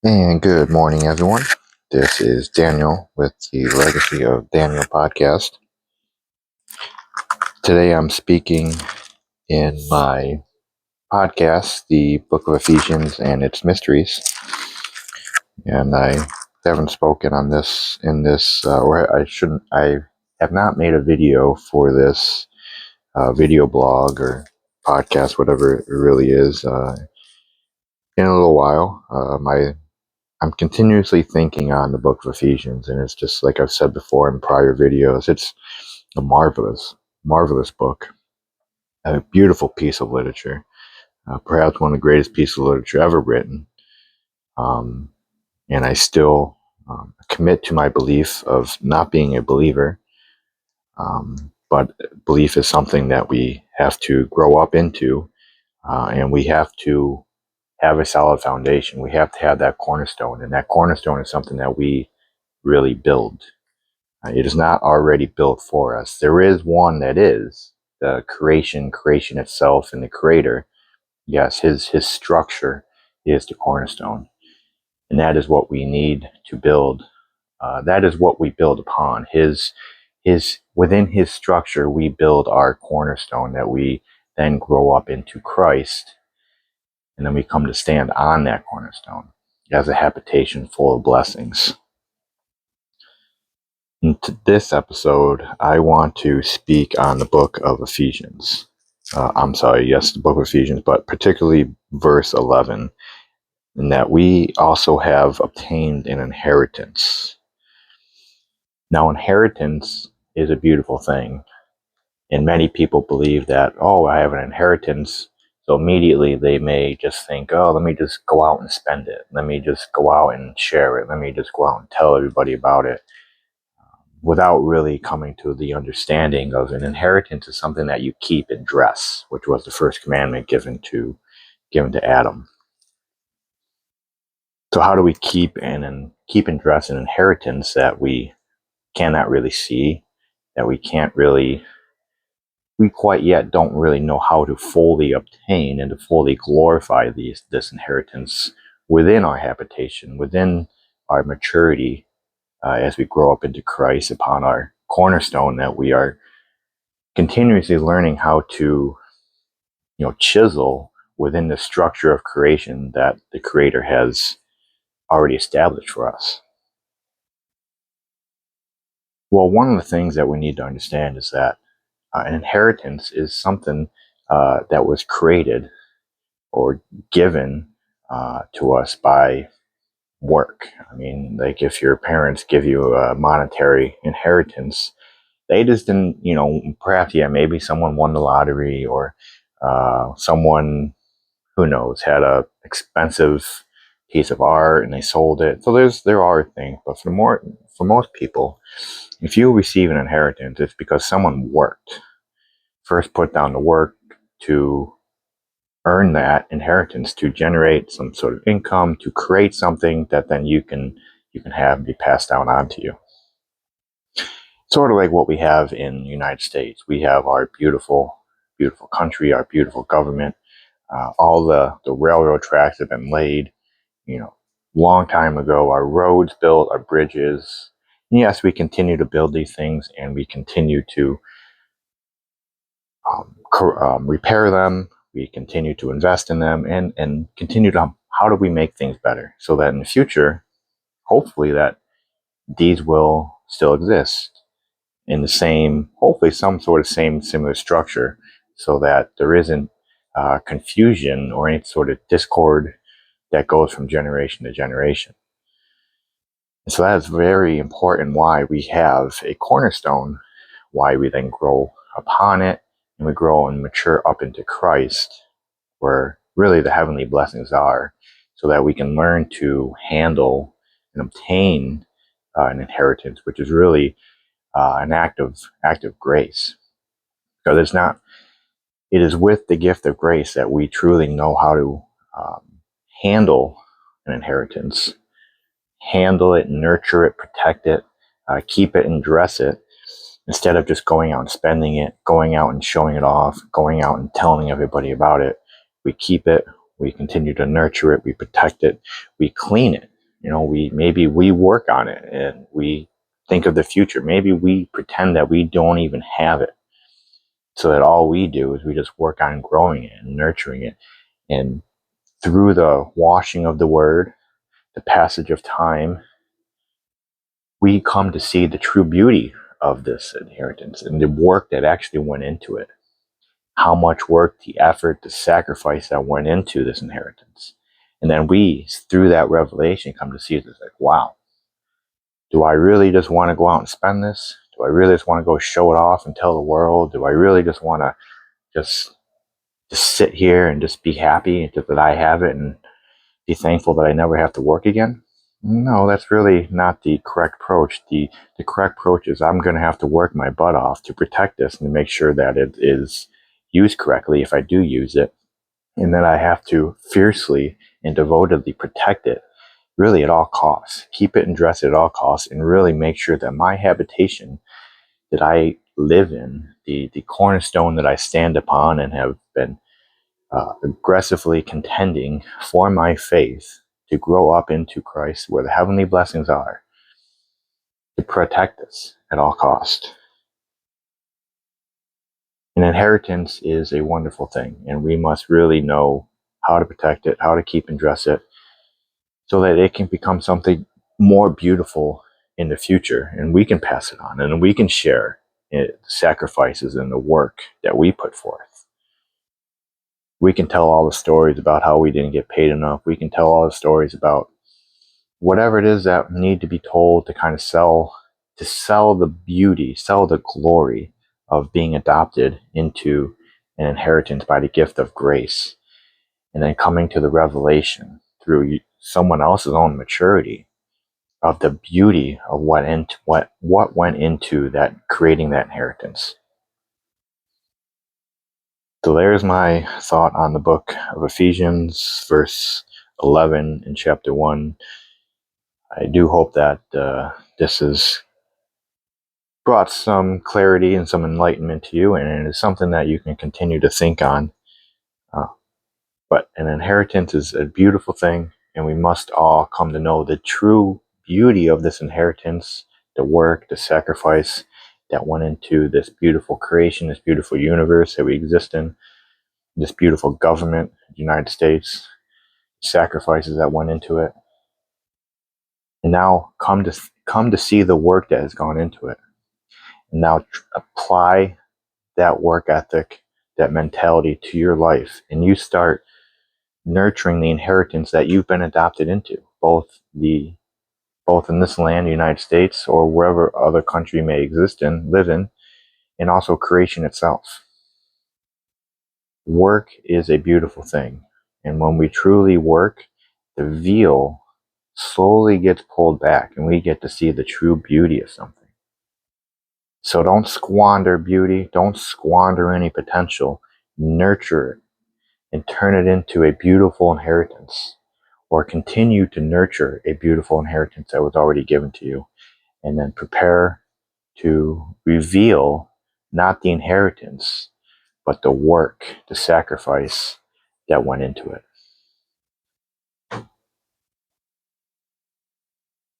And good morning, everyone. This is Daniel with the Legacy of Daniel podcast. Today I'm speaking in my podcast, the Book of Ephesians and its mysteries. And I haven't spoken on this I have not made a video for this video blog or podcast, whatever it really is, in a little while. I'm continuously thinking on the Book of Ephesians, and it's just like I've said before in prior videos. It's a marvelous book, a beautiful piece of literature, perhaps one of the greatest pieces of literature ever written. Um, and I still commit to my belief of not being a believer, but belief is something that we have to grow up into, and we have to have a solid foundation. We have to have that cornerstone, and that cornerstone is something that we really build. It is not already built for us. There is one that is the creation itself, and the creator. Yes, his structure is the cornerstone, and that is what we need to build. That is what we build upon. His within his structure, we build our cornerstone that we then grow up into Christ, and then we come to stand on that cornerstone as a habitation full of blessings. In this episode, I want to speak on the book of Ephesians. The book of Ephesians, but particularly verse 11, in that we also have obtained an inheritance. Now, inheritance is a beautiful thing, and many people believe that, oh, I have an inheritance, so immediately they may just think, oh, let me just go out and spend it. Let me just go out and share it. Let me just go out and tell everybody about it, without really coming to the understanding of an inheritance is something that you keep and dress, which was the first commandment given to Adam. So how do we keep and dress an inheritance that we cannot really see, that we quite yet don't really know how to fully obtain and to fully glorify this inheritance within our habitation, within our maturity, as we grow up into Christ upon our cornerstone that we are continuously learning how to, chisel within the structure of creation that the Creator has already established for us. Well, one of the things that we need to understand is that an inheritance is something that was created or given to us by work. I mean, like if your parents give you a monetary inheritance, they just didn't, perhaps, maybe someone won the lottery, or someone, who knows, had a expensive piece of art and they sold it. So there are things, but for most people, if you receive an inheritance, it's because someone worked, first put down the work to earn that inheritance, to generate some sort of income, to create something that then you can have be passed down onto you. Sort of like what we have in the United States. We have our beautiful country, our beautiful government. All the railroad tracks have been laid, long time ago. Our roads built, our bridges. And yes, we continue to build these things, and we continue to repair them. We continue to invest in them, and continue to, how do we make things better so that in the future, hopefully, that these will still exist in the same, hopefully some sort of similar structure, so that there isn't confusion or any sort of discord that goes from generation to generation. And so that is very important, why we have a cornerstone, why we then grow upon it, and we grow and mature up into Christ, where really the heavenly blessings are, so that we can learn to handle and obtain an inheritance, which is really an act of grace. Because it is with the gift of grace that we truly know how to handle an inheritance, handle it, nurture it, protect it, keep it and dress it, instead of just going out and spending it, going out and showing it off, going out and telling everybody about it. We keep it, We continue to nurture it. We protect it. We clean it. Maybe we work on it and we think of the future. Maybe we pretend that we don't even have it, so that all we do is we just work on growing it and nurturing it. And through the washing of the word, the passage of time, we come to see the true beauty of this inheritance and the work that actually went into it. How much work, the effort, the sacrifice that went into this inheritance. And then we, through that revelation, come to see it as like, wow, do I really just want to go out and spend this? Do I really just want to go show it off and tell the world? Do I really just want to just sit here and just be happy that I have it and be thankful that I never have to work again? No, that's really not the correct approach. The correct approach is I'm going to have to work my butt off to protect this and to make sure that it is used correctly if I do use it. And then I have to fiercely and devotedly protect it, really at all costs. Keep it and dress it at all costs, and really make sure that my habitation that I live in, the cornerstone that I stand upon and have been aggressively contending for my faith to grow up into Christ, where the heavenly blessings are, to protect this at all cost. An inheritance is a wonderful thing, and we must really know how to protect it, how to keep and dress it, so that it can become something more beautiful in the future, and we can pass it on, and we can share the sacrifices and the work that we put forth. We can tell all the stories about how we didn't get paid enough. We can tell all the stories about whatever it is that need to be told to kind of sell the beauty, sell the glory of being adopted into an inheritance by the gift of grace, and then coming to the revelation through someone else's own maturity of the beauty of what went into that, creating that inheritance. So there's my thought on the book of Ephesians, verse 11 in chapter 1. I do hope that this has brought some clarity and some enlightenment to you, and it is something that you can continue to think on. But an inheritance is a beautiful thing, and we must all come to know the true beauty of this inheritance, the work, the sacrifice that went into this beautiful creation, this beautiful universe that we exist in, this beautiful government, the United States, sacrifices that went into it. And now come to see the work that has gone into it. And now apply that work ethic, that mentality to your life, and you start nurturing the inheritance that you've been adopted into, both in this land, the United States, or wherever other country you may live in, and also creation itself. Work is a beautiful thing, and when we truly work, the veil slowly gets pulled back, and we get to see the true beauty of something. So don't squander beauty, don't squander any potential. Nurture it and turn it into a beautiful inheritance, or continue to nurture a beautiful inheritance that was already given to you, and then prepare to reveal not the inheritance, but the work, the sacrifice that went into it.